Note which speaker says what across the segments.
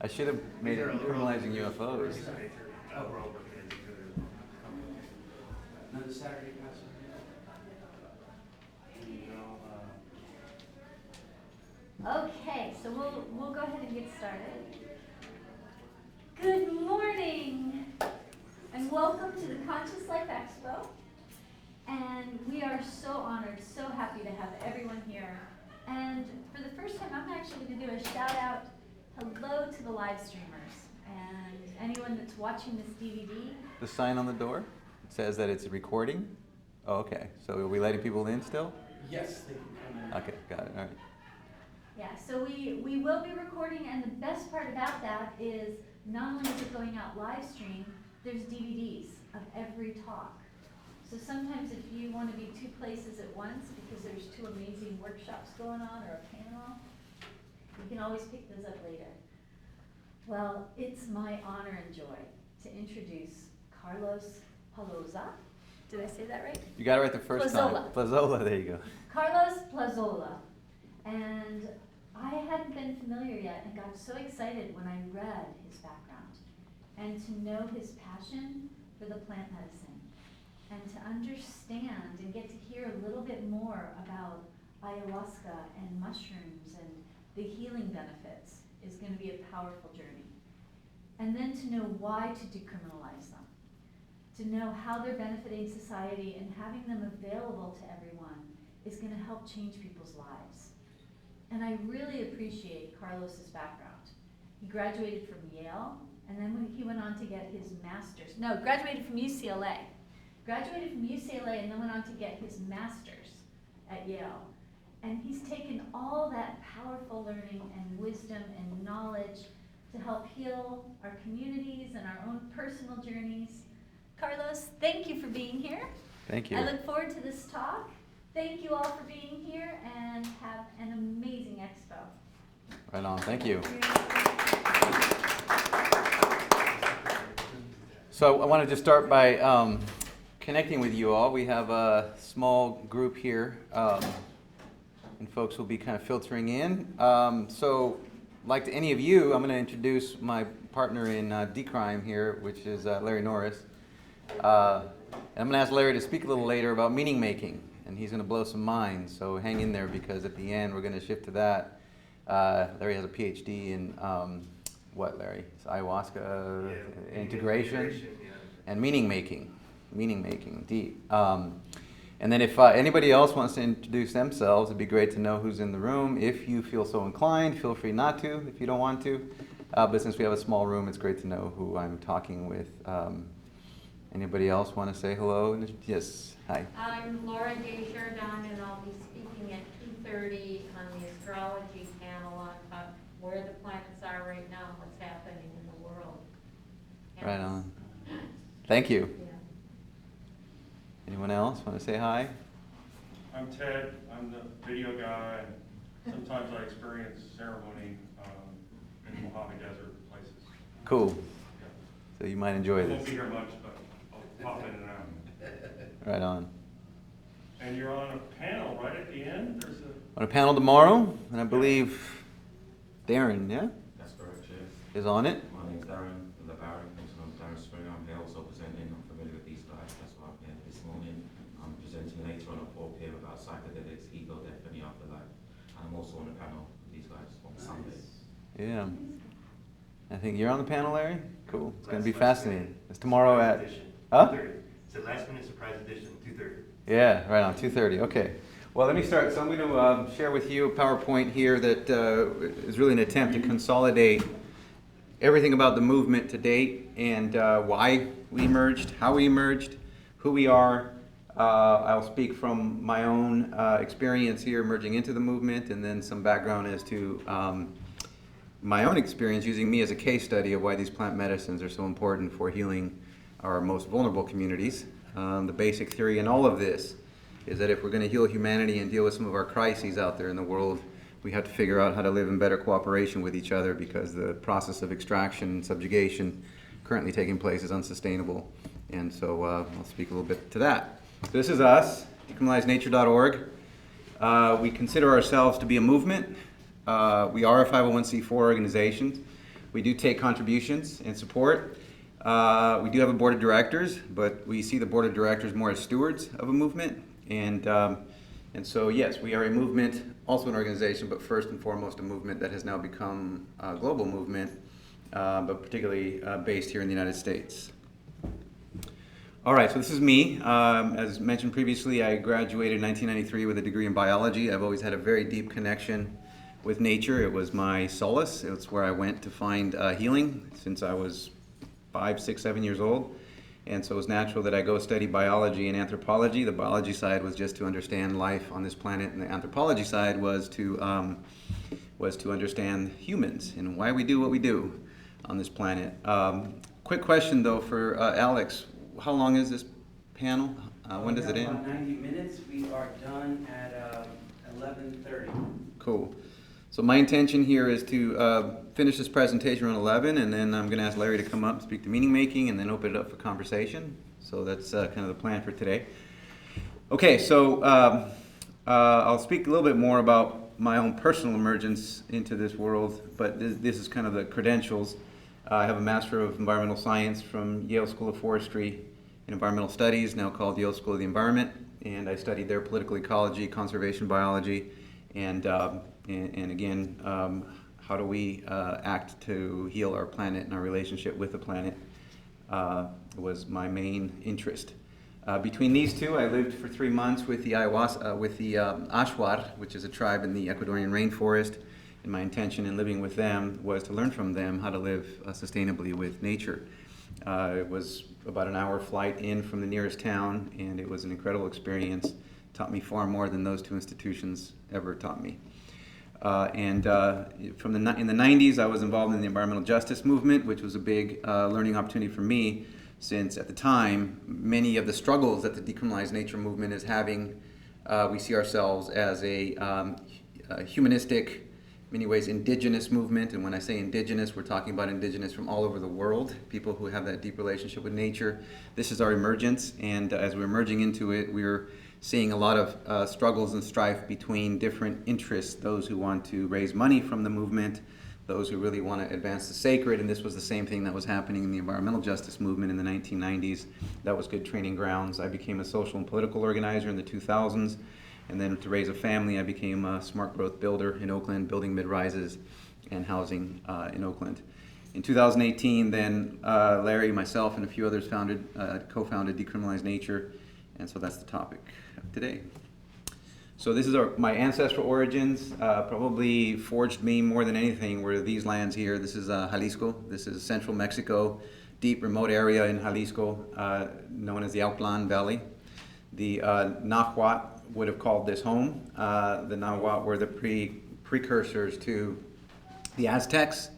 Speaker 1: I should have made it criminalizing UFOs.
Speaker 2: Another Saturday, Pastor.
Speaker 3: Okay, so we'll go ahead and get started. Good morning, and welcome to the Conscious Life Expo. And we are so honored, so happy to have everyone here. And for the first time, I'm actually going to do a shout out, hello to the live streamers and anyone that's watching this DVD.
Speaker 1: The sign on the door, it says that it's recording. Oh, okay. So are we letting people in still?
Speaker 2: Yes, they can come in.
Speaker 1: Okay, got it. All right.
Speaker 3: Yeah, so we will be recording, and the best part about that is not only is it going out live stream, there's DVDs of every talk. So sometimes if you want to be two places at once because there's two amazing workshops going on or a panel, you can always pick those up later. Well, it's my honor and joy to introduce Carlos Plazola. Did I say that right?
Speaker 1: You got it right the first
Speaker 3: Plazola.
Speaker 1: time. Plazola, there you go.
Speaker 3: Carlos Plazola. And I hadn't been familiar yet and got so excited when I read his background and to know his passion for the plant medicine and to understand and get to hear a little bit more about ayahuasca and mushrooms and the healing benefits is going to be a powerful journey. And then to know why to decriminalize them, to know how they're benefiting society and having them available to everyone is going to help change people's lives. And I really appreciate Carlos's background. He graduated from Yale, and then he went on to get his master's. No, graduated from UCLA. Graduated from UCLA and then went on to get his master's at Yale. And he's taken all that powerful learning and wisdom and knowledge to help heal our communities and our own personal journeys. Carlos, thank you for being here.
Speaker 1: Thank you.
Speaker 3: I look forward to this talk. Thank you all for being here and have an amazing expo.
Speaker 1: Right on. Thank you. So I want to just start by connecting with you all. We have a small group here, and folks will be kind of filtering in. So like to any of you, I'm going to introduce my partner in Decrime here, which is Larry Norris. I'm going to ask Larry to speak a little later about meaning making. And he's going to blow some minds, so hang in there because at the end we're going to shift to that. Larry has a PhD in what, Larry? It's ayahuasca integration and meaning making, deep. And then if anybody else wants to introduce themselves, it'd be great to know who's in the room. If you feel so inclined, feel free not to if you don't want to. But since we have a small room, it's great to know who I'm talking with. Anybody else want to say hello? Yes, hi.
Speaker 4: I'm Laura Desjardins, and I'll be speaking at 2:30 on the astrology panel on where the planets are right now and what's happening in the world.
Speaker 1: Right on. Thank you.
Speaker 4: Yeah.
Speaker 1: Anyone else want to say hi?
Speaker 5: I'm Ted. I'm the video guy, and sometimes I experience ceremony in Mojave Desert places.
Speaker 1: Cool.
Speaker 5: Yeah.
Speaker 1: So you might enjoy
Speaker 5: I won't
Speaker 1: this.
Speaker 5: be here much, but I'll pop in and out.
Speaker 1: Right on.
Speaker 5: And you're on a panel right at the end? There's
Speaker 1: On a panel tomorrow, and I believe Darren, yeah,
Speaker 6: That's correct, Chair.
Speaker 1: is on it.
Speaker 6: My name's Darren from the Barrack, I'm Darren Springer. I'm here also presenting. I'm familiar with these guys. That's why I'm here this morning. I'm presenting later on at 4 p.m. about psychedelics, ego, death, and the afterlife. And I'm also on the panel with these guys on Sunday.
Speaker 1: Yeah. I think you're on the panel, Larry? Cool. It's going to be fascinating. It's tomorrow at... Huh?
Speaker 7: 2:30. It's a last minute surprise edition, 2:30.
Speaker 1: Yeah, right on, 2:30. Okay. Well, let me start. So I'm going to share with you a PowerPoint here that is really an attempt to consolidate everything about the movement to date and why we emerged, how we emerged, who we are. I'll speak from my own experience here emerging into the movement, and then some background as to my own experience using me as a case study of why these plant medicines are so important for healing our most vulnerable communities. The basic theory in all of this is that if we're going to heal humanity and deal with some of our crises out there in the world, we have to figure out how to live in better cooperation with each other, because the process of extraction and subjugation currently taking place is unsustainable. And so I'll speak a little bit to that. So this is us, decriminalizenature.org. We consider ourselves to be a movement. We are a 501c4 organization. We do take contributions and support. We do have a board of directors, but we see the board of directors more as stewards of a movement. And so, yes, we are a movement, also an organization, but first and foremost a movement that has now become a global movement, but particularly based here in the United States. All right, so this is me. As mentioned previously, I graduated in 1993 with a degree in biology. I've always had a very deep connection with nature. It was my solace. It's where I went to find healing since I was 5, 6, 7 years old. And so it was natural that I go study biology and anthropology. The biology side was just to understand life on this planet, and the anthropology side was to understand humans and why we do what we do on this planet. Quick question though for Alex. How long is this panel? When does it end?
Speaker 2: About 90 minutes. We are done at 11:30.
Speaker 1: Cool. So my intention here is to finish this presentation around 11, and then I'm going to ask Larry to come up and speak to meaning making, and then open it up for conversation. So that's kind of the plan for today. Okay, so I'll speak a little bit more about my own personal emergence into this world, but this is kind of the credentials. I have a Master of Environmental Science from Yale School of Forestry and Environmental Studies, now called Yale School of the Environment, and I studied there political ecology, conservation biology, and again, how do we act to heal our planet and our relationship with the planet was my main interest. Between these two, I lived for 3 months with the Ashwar, which is a tribe in the Ecuadorian rainforest. And my intention in living with them was to learn from them how to live sustainably with nature. It was about an hour flight in from the nearest town, and it was an incredible experience. Taught me far more than those two institutions ever taught me. In the 90s, I was involved in the environmental justice movement, which was a big learning opportunity for me, since at the time, many of the struggles that the Decriminalize nature movement is having, we see ourselves as a humanistic, many ways indigenous movement, and when I say indigenous, we're talking about indigenous from all over the world, people who have that deep relationship with nature. This is our emergence, and as we're emerging into it, we're seeing a lot of struggles and strife between different interests, those who want to raise money from the movement, those who really want to advance the sacred, and this was the same thing that was happening in the environmental justice movement in the 1990s. That was good training grounds. I became a social and political organizer in the 2000s. And then to raise a family, I became a smart growth builder in Oakland, building mid-rises and housing in Oakland. In 2018, then Larry, myself, and a few others co-founded Decriminalize Nature, and so that's the topic of today. So this is my ancestral origins. Probably forged me more than anything were these lands here. This is Jalisco. This is central Mexico, deep remote area in Jalisco, known as the Autlán Valley. The Nahuatl would have called this home. The Nahuatl were the precursors to the Aztecs,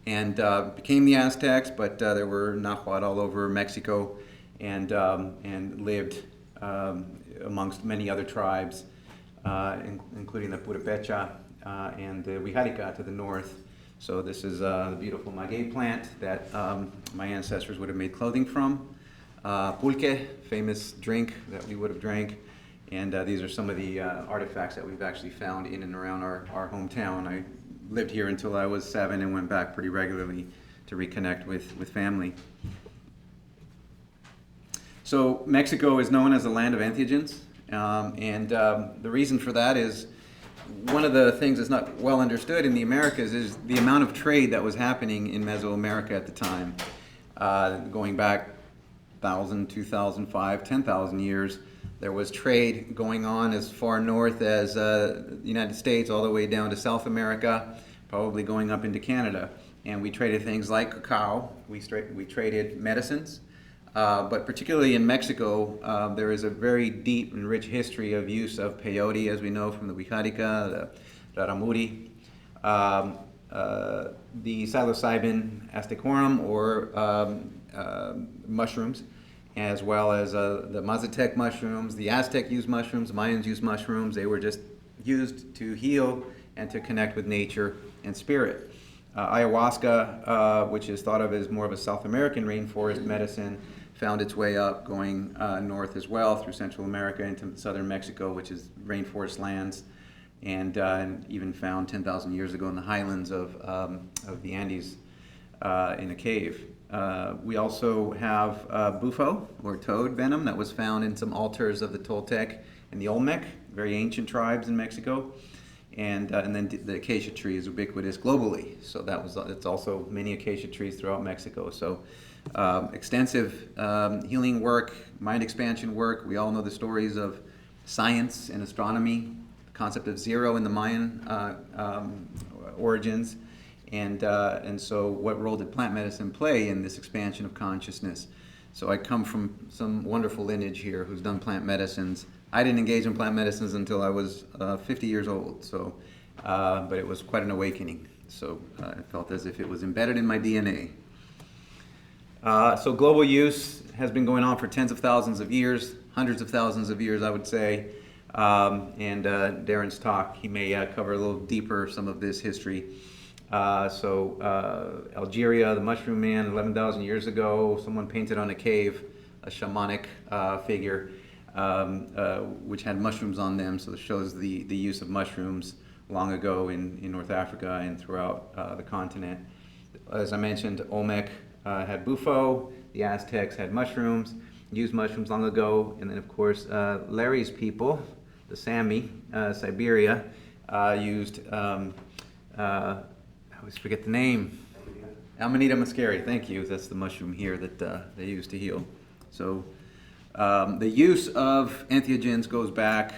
Speaker 1: and became the Aztecs, but there were Nahuatl all over Mexico, and lived amongst many other tribes, including the Purepecha and the Wixárika to the north. So this is the beautiful maguey plant that my ancestors would have made clothing from. Pulque, famous drink that we would have drank. And these are some of the artifacts that we've actually found in and around our hometown. I lived here until I was 7 and went back pretty regularly to reconnect with family. So Mexico is known as the land of entheogens. And the reason for that is one of the things that's not well understood in the Americas is the amount of trade that was happening in Mesoamerica at the time, going back 1,000, 2,005, 10,000 years. There was trade going on as far north as the United States, all the way down to South America, probably going up into Canada. And we traded things like cacao. We traded medicines. But particularly in Mexico, there is a very deep and rich history of use of peyote, as we know from the Wixárika, the raramuri, the psilocybin aztecorum, or mushrooms, as well as the Mazatec mushrooms. The Aztec used mushrooms, Mayans used mushrooms. They were just used to heal and to connect with nature and spirit. Ayahuasca, which is thought of as more of a South American rainforest medicine, found its way up going north as well through Central America into southern Mexico, which is rainforest lands, and even found 10,000 years ago in the highlands of the Andes in a cave. We also have bufo, or toad venom, that was found in some altars of the Toltec and the Olmec, very ancient tribes in Mexico. And then the acacia tree is ubiquitous globally. So it's also many acacia trees throughout Mexico. So extensive healing work, mind expansion work. We all know the stories of science and astronomy, the concept of zero in the Mayan origins. And so what role did plant medicine play in this expansion of consciousness? So I come from some wonderful lineage here who's done plant medicines. I didn't engage in plant medicines until I was 50 years old, so, but it was quite an awakening. So I felt as if it was embedded in my DNA. So global use has been going on for tens of thousands of years, hundreds of thousands of years, I would say. And Darren's talk, he may cover a little deeper some of this history. Algeria, the mushroom man, 11,000 years ago, someone painted on a cave a shamanic figure, which had mushrooms on them, so it shows the use of mushrooms long ago in North Africa and throughout the continent. As I mentioned, Olmec had bufo, the Aztecs had mushrooms, used mushrooms long ago, and then of course Larry's people, the Sami, Siberia, used, I always forget the name, Amanita muscari, thank you, that's the mushroom here that they use to heal. So the use of entheogens goes back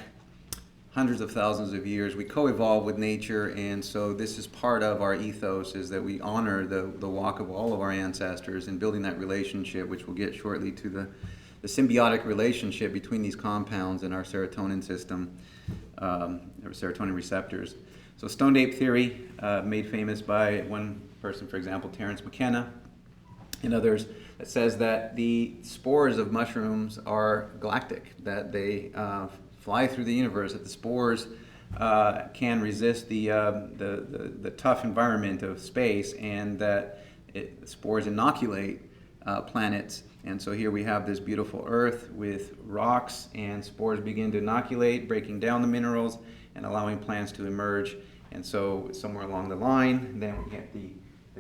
Speaker 1: hundreds of thousands of years. We co-evolve with nature, and so this is part of our ethos, is that we honor the walk of all of our ancestors in building that relationship, which we'll get shortly, to the symbiotic relationship between these compounds and our serotonin system, or serotonin receptors. So stoned ape theory, made famous by one person, for example, Terence McKenna, and others, that says that the spores of mushrooms are galactic, that they fly through the universe, that the spores can resist the tough environment of space, and that spores inoculate planets. And so here we have this beautiful earth with rocks, and spores begin to inoculate, breaking down the minerals and allowing plants to emerge. And so somewhere along the line, then we get the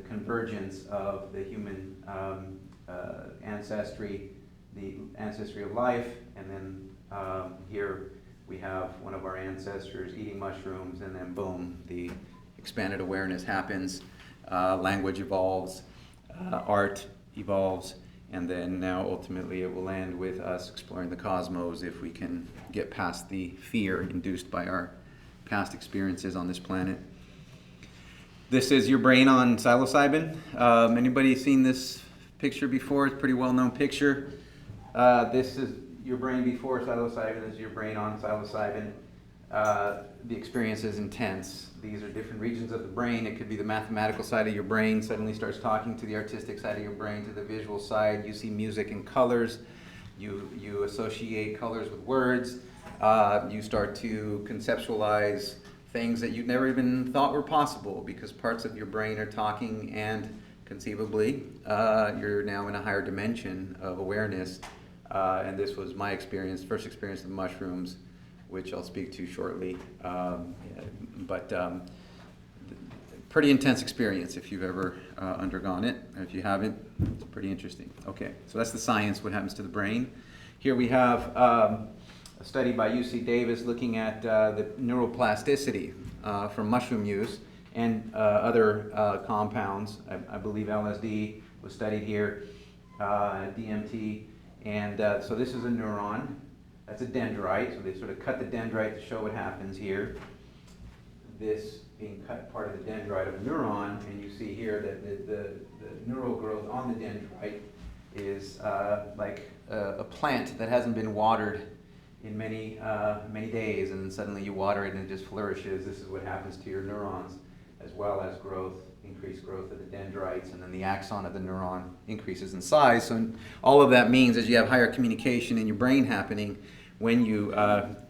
Speaker 1: convergence of the human ancestry, the ancestry of life, and then here we have one of our ancestors eating mushrooms, and then boom, the expanded awareness happens, language evolves, art evolves, and then now ultimately it will end with us exploring the cosmos if we can get past the fear induced by our past experiences on this planet. This is your brain on psilocybin. Anybody seen this picture before? It's a pretty well-known picture. This is your brain before psilocybin. This is your brain on psilocybin. The experience is intense. These are different regions of the brain. It could be the mathematical side of your brain suddenly starts talking to the artistic side of your brain, to the visual side. You see music and colors. You associate colors with words. You start to conceptualize things that you never even thought were possible, because parts of your brain are talking, and conceivably you're now in a higher dimension of awareness. And this was my experience, first experience with mushrooms, which I'll speak to shortly. But pretty intense experience if you've ever undergone it. And if you haven't, it's pretty interesting. Okay, so that's the science, what happens to the brain. Here we have a study by UC Davis looking at the neuroplasticity from mushroom use and other compounds. I believe LSD was studied here, DMT. And so this is a neuron. That's a dendrite. So they sort of cut the dendrite to show what happens here. This being cut part of the dendrite of a neuron, and you see here that the neural growth on the dendrite is like a plant that hasn't been watered in many days, and then suddenly you water it and it just flourishes. This is what happens to your neurons, as well as growth, increased growth of the dendrites, and then the axon of the neuron increases in size. So all of that means is you have higher communication in your brain happening when you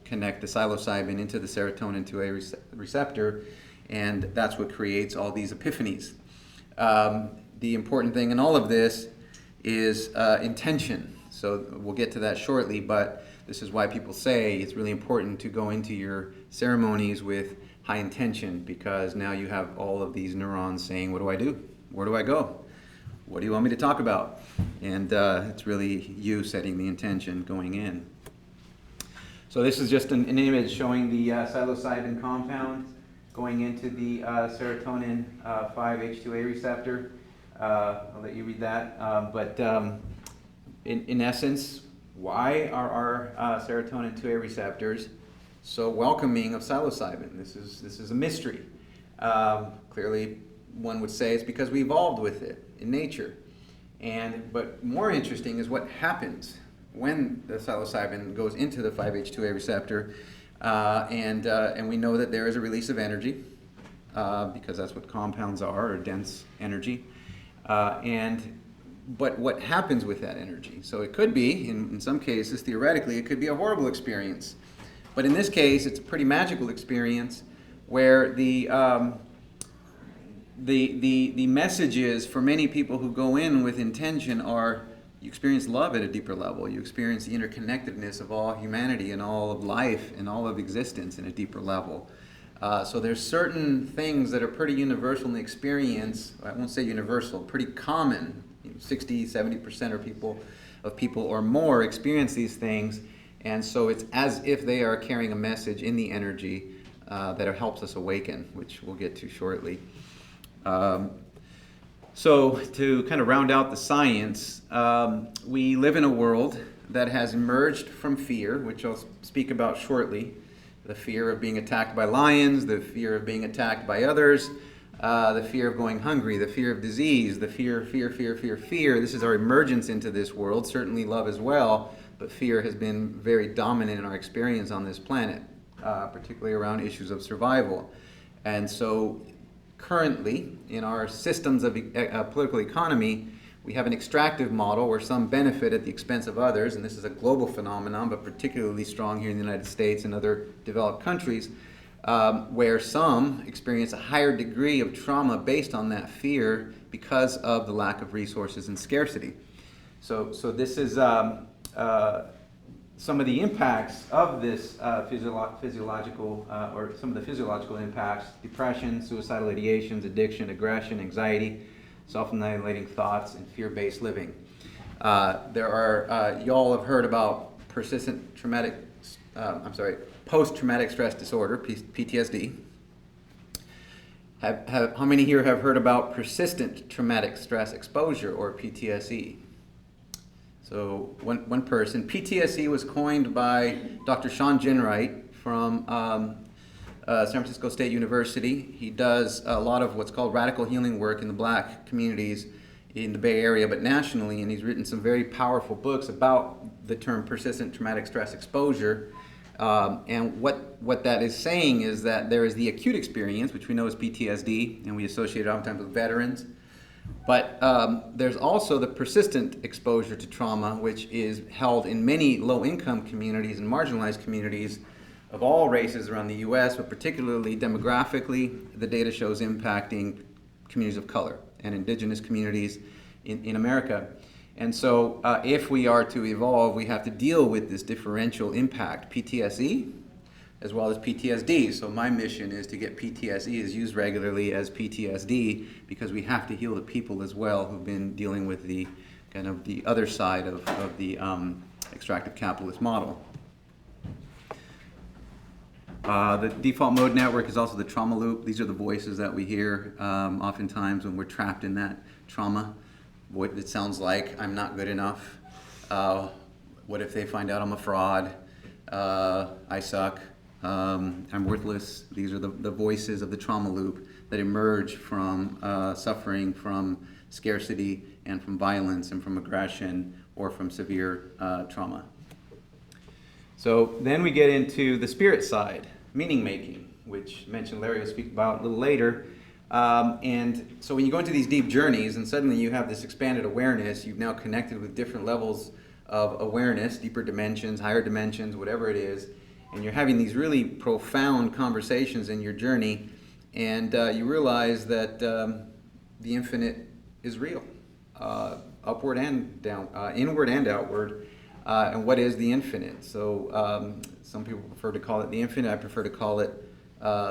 Speaker 1: connect the psilocybin into the serotonin to a receptor, and that's what creates all these epiphanies. The important thing in all of this is intention. So we'll get to that shortly, but this is why people say it's really important to go into your ceremonies with high intention, because now you have all of these neurons saying, what do I do? Where do I go? what do you want me to talk about? And it's really you setting the intention going in. So this is just an image showing the psilocybin compound going into the serotonin 5-H2A receptor. I'll let you read that. But in essence, why are our serotonin 2A receptors so welcoming of psilocybin? This is a mystery. Clearly, one would say it's because we evolved with it in nature. But more interesting is what happens when the psilocybin goes into the 5-H2A receptor. And we know that there is a release of energy, because that's what compounds are, or dense energy. But what happens with that energy? So it could be, in some cases, theoretically, it could be a horrible experience. But in this case, it's a pretty magical experience where the messages for many people who go in with intention are, you experience love at a deeper level. You experience the interconnectedness of all humanity and all of life and all of existence in a deeper level. So there's certain things that are pretty universal in the experience. I won't say universal, pretty common. 60, 70% of people or more experience these things. And so it's as if they are carrying a message in the energy that helps us awaken, which we'll get to shortly. So to kind of round out the science, we live in a world that has emerged from fear, which I'll speak about shortly. The fear of being attacked by lions, the fear of being attacked by others, the fear of going hungry, the fear of disease, the fear. This is our emergence into this world, certainly love as well, but fear has been very dominant in our experience on this planet, particularly around issues of survival. And so currently, in our systems of political economy, we have an extractive model where some benefit at the expense of others, and this is a global phenomenon, but particularly strong here in the United States and other developed countries, where some experience a higher degree of trauma based on that fear because of the lack of resources and scarcity. So this is some of the impacts of this physiological, or some of the physiological impacts: depression, suicidal ideations, addiction, aggression, anxiety, self-annihilating thoughts, and fear-based living. Y'all have heard about post-traumatic stress disorder, PTSD. How many here have heard about persistent traumatic stress exposure, or PTSD? So one person, PTSD was coined by Dr. Sean Ginwright from San Francisco State University. He does a lot of what's called radical healing work in the Black communities in the Bay Area, but nationally, and he's written some very powerful books about the term persistent traumatic stress exposure. And what that is saying is that there is the acute experience, which we know is PTSD, and we associate it oftentimes with veterans. But there's also the persistent exposure to trauma, which is held in many low-income communities and marginalized communities of all races around the U.S., but particularly demographically, the data shows impacting communities of color and indigenous communities in America. And so if we are to evolve, we have to deal with this differential impact, PTSD as well as PTSD. So my mission is to get PTSD is used regularly as PTSD, because we have to heal the people as well who've been dealing with the kind of the other side of the extractive capitalist model. The default mode network is also the trauma loop. These are the voices that we hear oftentimes when we're trapped in that trauma. What it sounds like, I'm not good enough. What if they find out I'm a fraud? I suck. I'm worthless. These are the voices of the trauma loop that emerge from suffering from scarcity and from violence and from aggression or from severe trauma. So then we get into the spirit side, meaning making, which mentioned Larry will speak about a little later. And so when you go into these deep journeys and suddenly you have this expanded awareness, you've now connected with different levels of awareness, deeper dimensions, higher dimensions, whatever it is, and you're having these really profound conversations in your journey, and you realize that the infinite is real, upward and down, inward and outward. And what is the infinite? So some people prefer to call it the infinite. I prefer to call it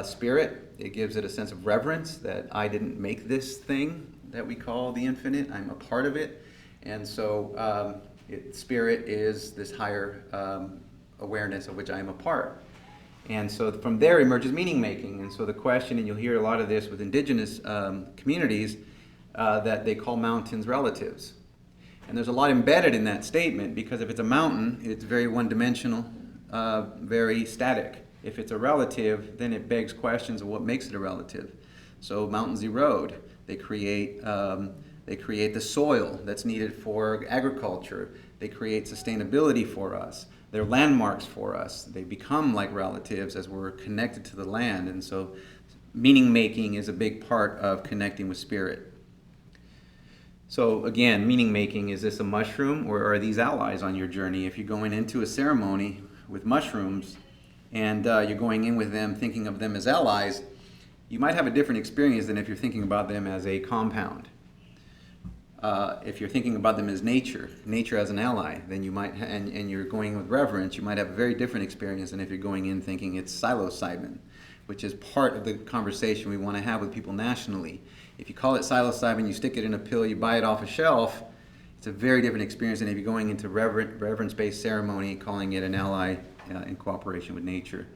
Speaker 1: spirit. It gives it a sense of reverence that I didn't make this thing. that we call the infinite. I'm a part of it. And so spirit is this higher awareness of which I am a part. And so from there emerges meaning making. And so the question, and you'll hear a lot of this with indigenous communities, that they call mountains relatives. And there's a lot embedded in that statement, because if it's a mountain, it's very one-dimensional, very static. If it's a relative, then it begs questions of what makes it a relative. So mountains erode. They create the soil that's needed for agriculture. They create sustainability for us. They're landmarks for us. They become like relatives as we're connected to the land. And so meaning making is a big part of connecting with spirit. So again, meaning making, is this a mushroom or are these allies on your journey? If you're going into a ceremony with mushrooms and you're going in with them thinking of them as allies, you might have a different experience than if you're thinking about them as a compound. If you're thinking about them as nature as an ally, then you might, and you're going with reverence, you might have a very different experience than if you're going in thinking it's psilocybin, which is part of the conversation we want to have with people nationally. If you call it psilocybin, you stick it in a pill, you buy it off a shelf, it's a very different experience than if you're going into reverence-based ceremony, calling it an ally in cooperation with nature.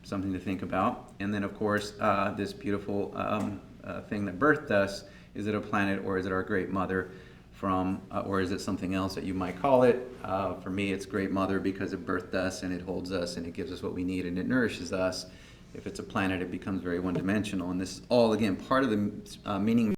Speaker 1: Something to think about. And then, of course, this beautiful thing that birthed us. Is it a planet, or is it our great mother or is it something else that you might call it? For me, it's great mother because it birthed us and it holds us and it gives us what we need and it nourishes us. If it's a planet, it becomes very one-dimensional. And this is all, again, part of the meaning